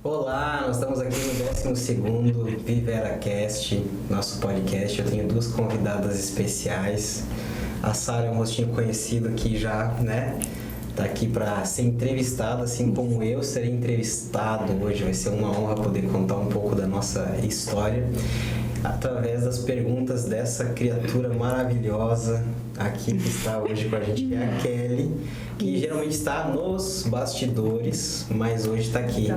Olá, nós estamos aqui no 12º ViveraCast, nosso podcast. Eu tenho duas convidadas especiais. A Sara é um rostinho conhecido que já, tá aqui para ser entrevistada, assim como eu serei entrevistado hoje. Vai ser uma honra poder contar um pouco da nossa história através das perguntas dessa criatura maravilhosa aqui que está hoje com a gente, que é a Kelly, que geralmente está nos bastidores, mas hoje está aqui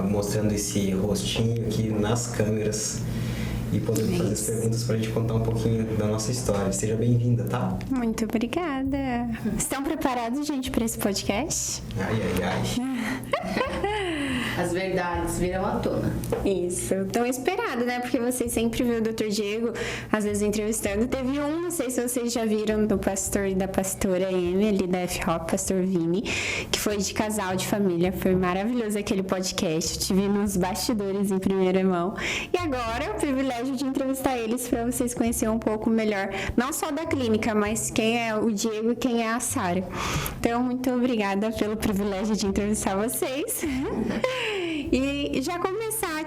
mostrando esse rostinho aqui nas câmeras e podendo fazer as perguntas para a gente contar um pouquinho da nossa história. Seja bem-vinda, tá? Muito obrigada. Estão preparados, gente, para esse podcast? Ai, ai, ai. As verdades viram à tona. Isso, tão esperado, né? Porque vocês sempre viram o Dr. Diego, às vezes, entrevistando. Teve não sei se vocês já viram, do pastor e da pastora Emily, da F-Hop, pastor Vini, que foi de casal, de família. Foi maravilhoso aquele podcast. Eu tive nos bastidores em primeira mão. E agora, o privilégio de entrevistar eles para vocês conhecerem um pouco melhor, não só da clínica, mas quem é o Diego e quem é a Sara. Então, muito obrigada pelo privilégio de entrevistar vocês. E já começar,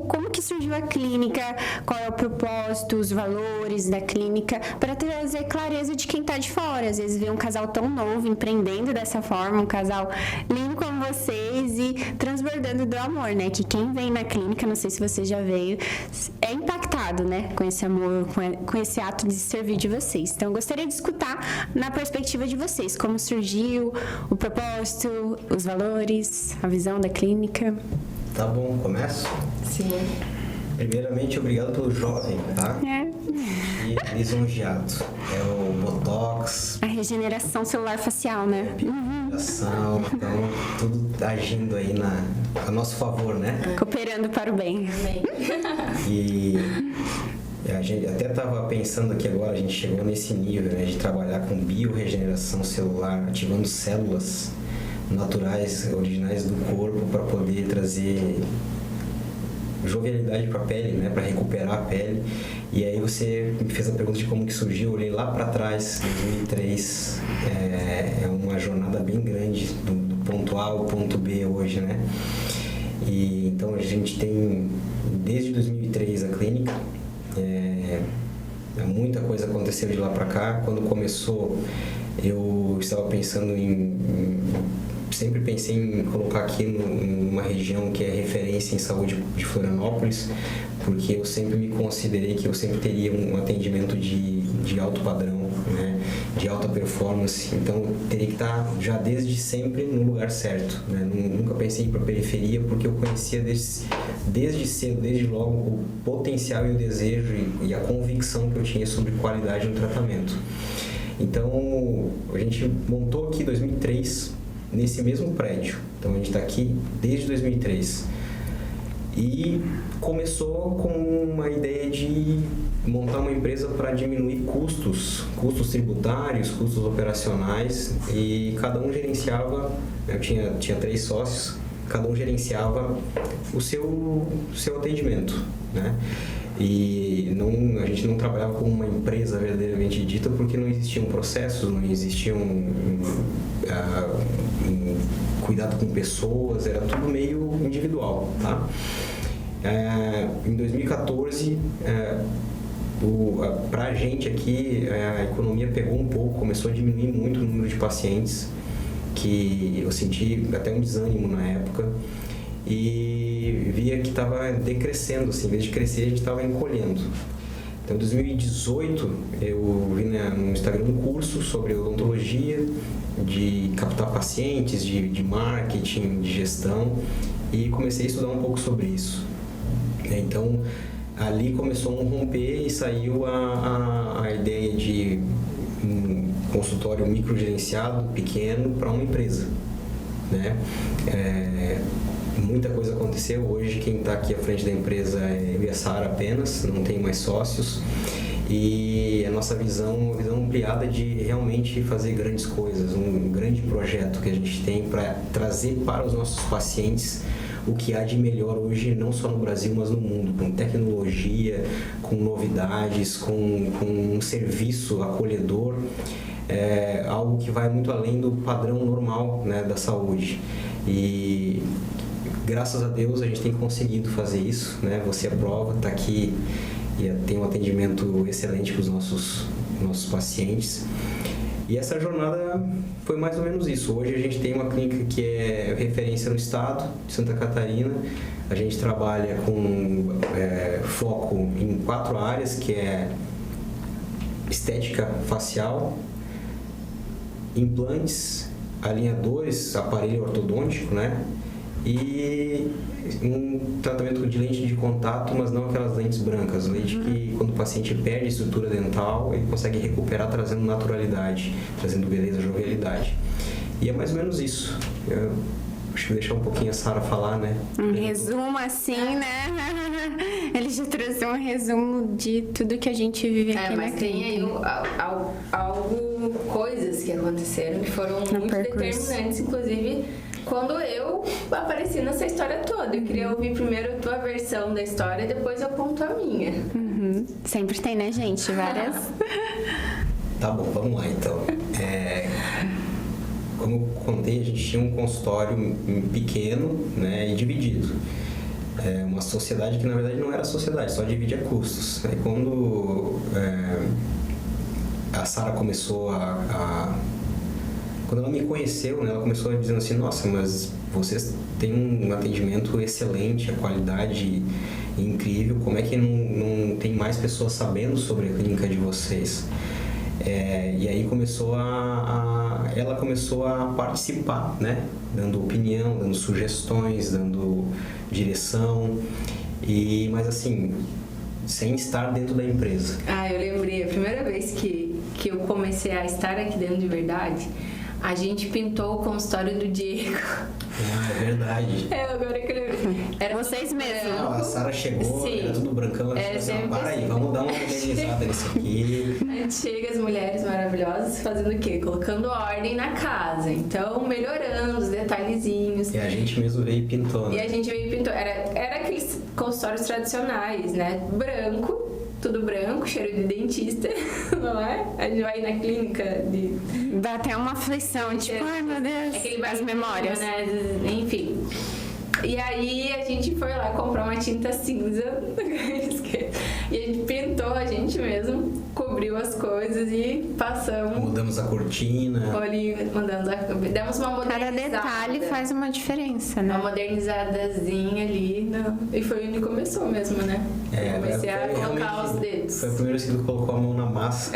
como que surgiu a clínica, qual é o propósito, os valores da clínica, para trazer clareza de quem tá de fora. Às vezes vê um casal tão novo, empreendendo dessa forma, um casal lindo como vocês e transbordando do amor, né? Que quem vem na clínica, não sei se você já veio, é impactado, né? Com esse amor, com esse ato de servir de vocês. Então, eu gostaria de escutar na perspectiva de vocês, como surgiu o propósito, os valores, a visão da clínica. Tá bom, começo? Sim. Primeiramente, obrigado pelo jovem, tá? E lisonjeado. É o Botox. A regeneração celular facial, né? Então, tudo agindo aí a nosso favor, né? Cooperando para o bem. Amém. E a gente até estava pensando aqui agora, a gente chegou nesse nível, né, de trabalhar com biorregeneração celular, ativando células naturais, originais do corpo para poder trazer jovialidade para a pele, né, para recuperar a pele. E aí você me fez a pergunta de como que surgiu, eu olhei lá para trás, 2003, é uma jornada bem grande do ponto A ao ponto B hoje, né? E então a gente tem desde 2003 a clínica, muita coisa aconteceu de lá para cá. Quando começou, eu estava pensando sempre pensei em colocar aqui numa região que é referência em saúde de Florianópolis, porque eu sempre me considerei que eu sempre teria um atendimento de alto padrão, né, de alta performance. Então teria que estar já desde sempre no lugar certo, né? Nunca pensei em ir para a periferia, porque eu conhecia desde cedo, desde logo, o potencial e o desejo e a convicção que eu tinha sobre qualidade no tratamento. Então a gente montou aqui em 2003 nesse mesmo prédio. Então a gente está aqui desde 2003 e começou com uma ideia de montar uma empresa para diminuir custos tributários, custos operacionais, e cada um gerenciava, eu tinha 3 sócios, cada um gerenciava o seu atendimento, né? E a gente não trabalhava como uma empresa verdadeiramente dita, porque não existiam processos, não existiam cuidado com pessoas, era tudo meio individual, tá? Em 2014, pra gente aqui, a economia pegou um pouco, começou a diminuir muito o número de pacientes, que eu senti até um desânimo na época, e via que estava decrescendo, assim, em vez de crescer, a gente estava encolhendo. Então, em 2018, eu vi no Instagram um curso sobre odontologia, de captar pacientes, de marketing, de gestão, e comecei a estudar um pouco sobre isso. Então, ali começou um romper e saiu a ideia de um consultório microgerenciado, pequeno, para uma empresa, né? Muita coisa aconteceu. Hoje quem está aqui à frente da empresa é eu e a Sara apenas, não tem mais sócios, e a nossa visão é uma visão ampliada de realmente fazer grandes coisas, um grande projeto que a gente tem para trazer para os nossos pacientes o que há de melhor hoje, não só no Brasil, mas no mundo, com tecnologia, com novidades, com um serviço acolhedor, algo que vai muito além do padrão normal, né, da saúde. E graças a Deus a gente tem conseguido fazer isso, né? Você aprova, está aqui e tem um atendimento excelente para os nossos pacientes. E essa jornada foi mais ou menos isso. Hoje a gente tem uma clínica que é referência no estado de Santa Catarina. A gente trabalha com foco em 4 áreas, que é estética facial, implantes, alinhadores, aparelho ortodôntico, né? E um tratamento de lente de contato, mas não aquelas lentes brancas, lente que quando o paciente perde a estrutura dental, ele consegue recuperar trazendo naturalidade, trazendo beleza, jovialidade. E é mais ou menos isso. Eu acho que vou deixar um pouquinho a Sara falar, né? Um resumo assim, né? Ele já trouxe um resumo de tudo que a gente vive aqui na mas tem aí coisas que aconteceram que foram muito determinantes, inclusive quando eu apareci nessa história toda. Eu queria ouvir primeiro a tua versão da história e depois eu conto a minha. Sempre tem, né, gente? Várias. Tá bom, vamos lá então. Como eu contei, a gente tinha um consultório pequeno, né, e dividido. Uma sociedade que na verdade não era sociedade, só dividia custos. Aí quando a Sara começou quando ela me conheceu, né, ela começou dizendo assim: nossa, mas vocês têm um atendimento excelente, a qualidade incrível, como é que não tem mais pessoas sabendo sobre a clínica de vocês? E aí ela começou a participar, né, dando opinião, dando sugestões, dando direção, mas assim, sem estar dentro da empresa. Eu lembrei, a primeira vez que eu comecei a estar aqui dentro de verdade, a gente pintou o consultório do Diego. É verdade. Agora que eu lembrei. Era vocês mesmos. A Sara chegou, Sim. Era tudo brancão, ela disse assim: para aí, vamos dar uma modernizada nisso aqui. A gente chega, as mulheres maravilhosas, fazendo o quê? Colocando ordem na casa. Então, melhorando os detalhezinhos. E a gente mesmo veio e pintou, né? E a gente veio e pintou. Era aqueles consultórios tradicionais, né? Branco. Tudo branco, cheiro de dentista, não é? A gente vai na clínica de... Dá até uma aflição, tipo, ai meu Deus, as memórias. Né? Enfim. E aí a gente foi lá comprar uma tinta cinza e a gente pintou a gente mesmo, cobriu as coisas e passamos. Mudamos a cortina. Demos uma modernizada. Cada detalhe faz uma diferença, né? Uma modernizadazinha ali. E foi onde começou mesmo, né? Comecei a colocar os dedos. Foi a primeira vez que tu colocou a mão na massa.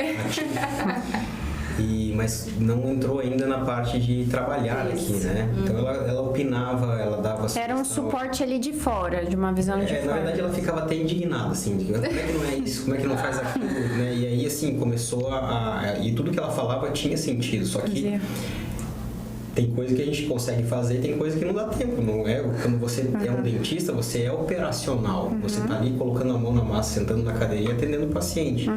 Mas não entrou ainda na parte de trabalhar aqui, né? Então ela opinava, ela dava... Era um suporte ali de fora, de uma visão de fora. Na verdade ela ficava até indignada, assim, como é que não é isso, como é que não faz aquilo, né? E aí, assim, começou e tudo que ela falava tinha sentido, só que... Tem coisa que a gente consegue fazer, tem coisa que não dá tempo, não é? Quando você é um dentista, você é operacional. Você tá ali colocando a mão na massa, sentando na cadeirinha, atendendo o paciente.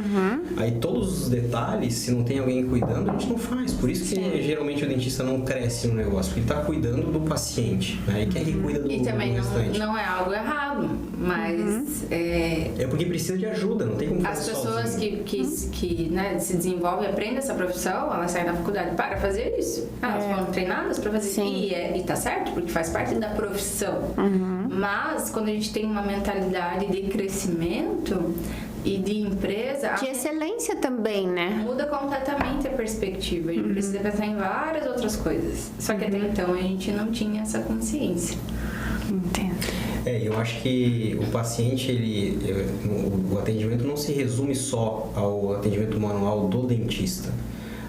Aí todos os detalhes, se não tem alguém cuidando, a gente não faz. Por isso que geralmente o dentista não cresce no negócio, porque ele tá cuidando do paciente, né? E quem é que cuida do restante? E também não é algo errado, mas... É porque precisa de ajuda, não tem como fazer sozinho. As pessoas que né, se desenvolvem, aprendem essa profissão, elas saem da faculdade para fazer isso. Elas foram treinadas para fazer isso. E tá certo, porque faz parte da profissão. Mas quando a gente tem uma mentalidade de crescimento e de empresa... De excelência também, né? Muda completamente a perspectiva. A gente precisa pensar em várias outras coisas. Só que até então a gente não tinha essa consciência. Entendo. Eu acho que o paciente, o atendimento não se resume só ao atendimento manual do dentista.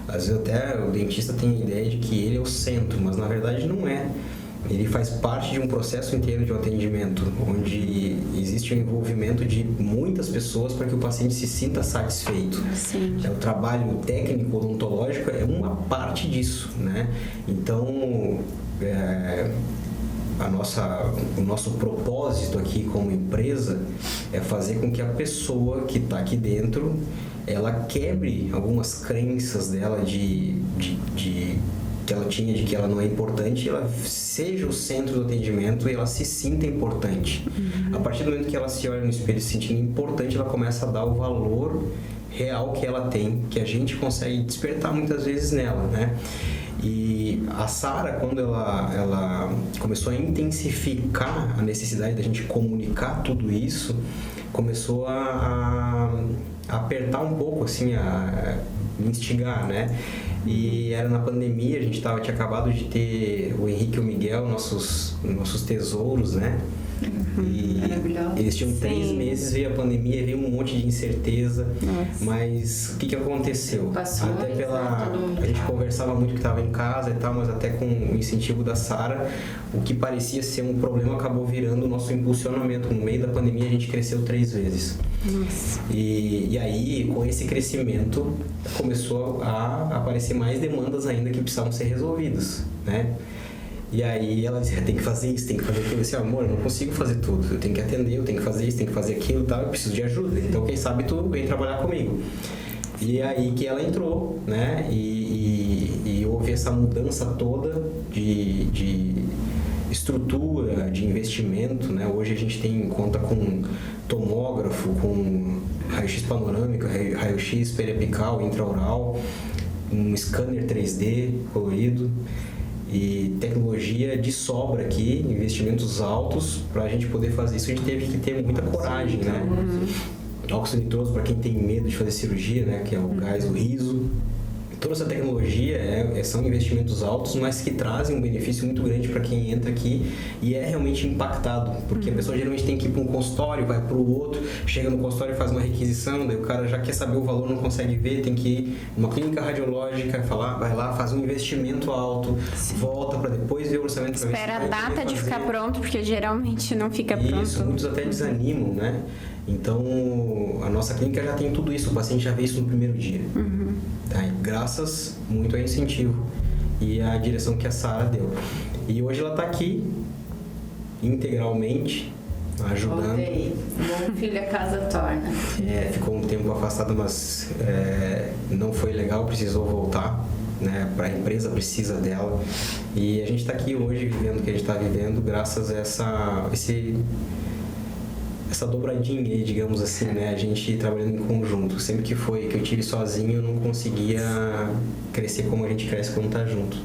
Às vezes até o dentista tem a ideia de que ele é o centro, mas na verdade não é. Ele faz parte de um processo inteiro de um atendimento, onde existe o envolvimento de muitas pessoas para que o paciente se sinta satisfeito. Sim. O trabalho técnico odontológico é uma parte disso, né? Então, o nosso propósito aqui como empresa é fazer com que a pessoa que está aqui dentro, ela quebre algumas crenças dela que ela tinha de que ela não é importante, ela seja o centro do atendimento e ela se sinta importante. A partir do momento que ela se olha no espelho se sentindo importante, ela começa a dar o valor real que ela tem, que a gente consegue despertar muitas vezes nela, né? E a Sara, quando ela começou a intensificar a necessidade da gente comunicar tudo isso, começou a apertar um pouco, assim, a instigar, né? E era na pandemia, a gente tinha acabado de ter o Henrique e o Miguel, nossos tesouros, né? E eles tinham 3 meses, veio a pandemia, veio um monte de incerteza. Nossa. Mas o que aconteceu? Até a gente conversava muito que estava em casa e tal, mas até com o incentivo da Sara, o que parecia ser um problema acabou virando o nosso impulsionamento. No meio da pandemia a gente cresceu 3 vezes. Nossa. E aí, com esse crescimento, começou a aparecer mais demandas ainda que precisavam ser resolvidas, né? E aí ela dizia, tem que fazer isso, tem que fazer aquilo. Eu disse, amor, eu não consigo fazer tudo. Eu tenho que atender, eu tenho que fazer isso, tenho que fazer aquilo e tal. Eu preciso de ajuda. Então, quem sabe tu vem trabalhar comigo. E é aí que ela entrou, né? E houve essa mudança toda de estrutura, de investimento, né? Hoje a gente conta com tomógrafo, com raio-x panorâmico, raio-x periapical, intraoral, um scanner 3D colorido. E tecnologia de sobra aqui, investimentos altos, para a gente poder fazer isso. A gente teve que ter muita coragem, né? Óxido nitroso para quem tem medo de fazer cirurgia, né? Que é o gás, o riso. Toda essa tecnologia são investimentos altos, mas que trazem um benefício muito grande para quem entra aqui e é realmente impactado, porque a pessoa geralmente tem que ir para um consultório, vai para o outro, chega no consultório e faz uma requisição, daí o cara já quer saber o valor, não consegue ver, tem que ir numa clínica radiológica, vai lá, faz um investimento alto, volta para depois ver o orçamento. Espera a data de ficar pronto, porque geralmente não fica pronto. Isso, muitos até desanimam, né? Então, a nossa clínica já tem tudo isso, o paciente já vê isso no primeiro dia. Tá? Graças muito ao incentivo e à direção que a Sara deu. E hoje ela está aqui, integralmente, ajudando. Bom filho a casa torna. Ficou um tempo afastada, mas não foi legal, precisou voltar. Né, para a empresa precisa dela. E a gente está aqui hoje vivendo o que a gente está vivendo graças a essa dobradinha aí, digamos assim, né? A gente trabalhando em conjunto. Sempre que eu tive sozinho, eu não conseguia crescer como a gente cresce quando tá junto.